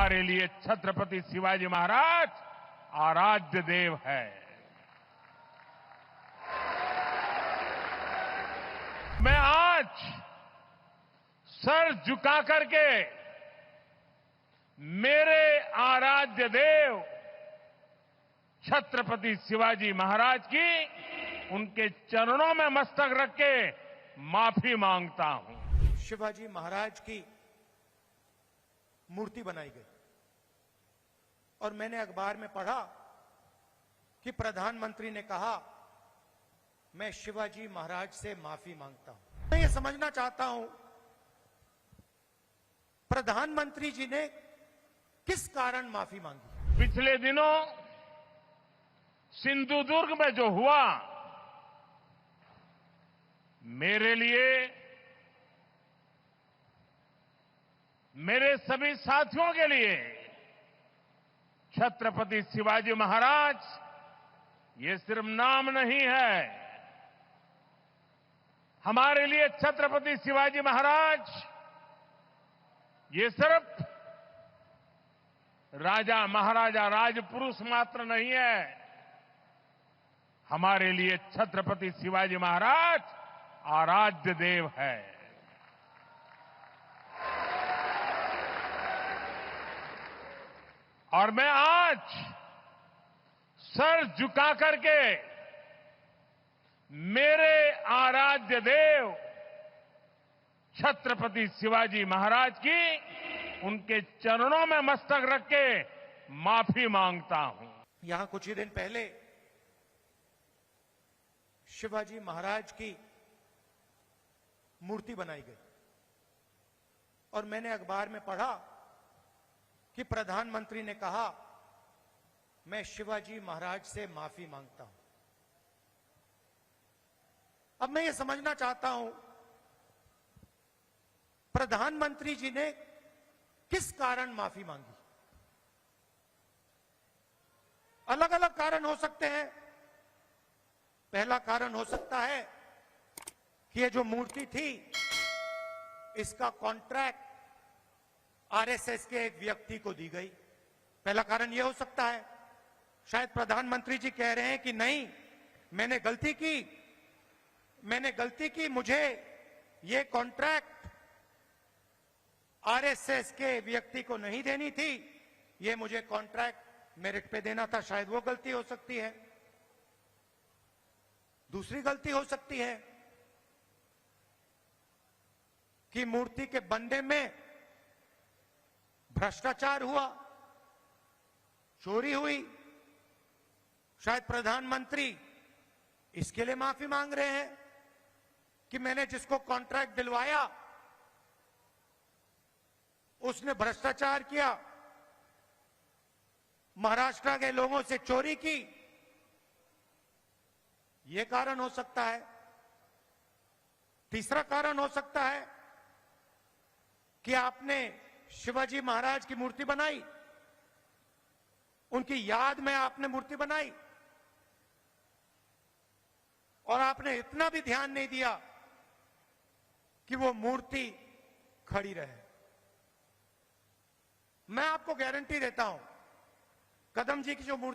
हमारे लिए छत्रपति शिवाजी महाराज आराध्य देव है। मैं आज सर झुका करके मेरे आराध्य देव छत्रपति शिवाजी महाराज की उनके चरणों में मस्तक रख के माफी मांगता हूं। शिवाजी महाराज की मूर्ति बनाई गई और मैंने अखबार में पढ़ा कि प्रधानमंत्री ने कहा मैं शिवाजी महाराज से माफी मांगता हूं। मैं ये समझना चाहता हूं प्रधानमंत्री जी ने किस कारण माफी मांगी। पिछले दिनों सिंधुदुर्ग में जो हुआ, मेरे लिए, मेरे सभी साथियों के लिए छत्रपति शिवाजी महाराज ये सिर्फ नाम नहीं है। हमारे लिए छत्रपति शिवाजी महाराज ये सिर्फ राजा महाराजा राजपुरुष मात्र नहीं है। हमारे लिए छत्रपति शिवाजी महाराज आराध्य देव है। और मैं आज सर झुका करके मेरे आराध्य देव छत्रपति शिवाजी महाराज की उनके चरणों में मस्तक रख के माफी मांगता हूं। यहां कुछ ही दिन पहले शिवाजी महाराज की मूर्ति बनाई गई और मैंने अखबार में पढ़ा कि प्रधानमंत्री ने कहा मैं शिवाजी महाराज से माफी मांगता हूं। अब मैं ये समझना चाहता हूं प्रधानमंत्री जी ने किस कारण माफी मांगी। अलग अलग कारण हो सकते हैं। पहला कारण हो सकता है कि ये जो मूर्ति थी इसका कॉन्ट्रैक्ट आरएसएस के एक व्यक्ति को दी गई। पहला कारण यह हो सकता है। शायद प्रधानमंत्री जी कह रहे हैं कि नहीं, मैंने गलती की, मुझे ये कॉन्ट्रैक्ट आरएसएस के व्यक्ति को नहीं देनी थी, ये मुझे कॉन्ट्रैक्ट मेरिट पे देना था। शायद वो गलती हो सकती है। दूसरी गलती हो सकती है कि मूर्ति के बनने में भ्रष्टाचार हुआ, चोरी हुई। शायद प्रधानमंत्री इसके लिए माफी मांग रहे हैं कि मैंने जिसको कॉन्ट्रैक्ट दिलवाया उसने भ्रष्टाचार किया, महाराष्ट्र के लोगों से चोरी की। यह कारण हो सकता है। तीसरा कारण हो सकता है कि आपने शिवाजी महाराज की मूर्ति बनाई, उनकी याद में आपने मूर्ति बनाई और आपने इतना भी ध्यान नहीं दिया कि वो मूर्ति खड़ी रहे। मैं आपको गारंटी देता हूं कदम जी की जो मूर्ति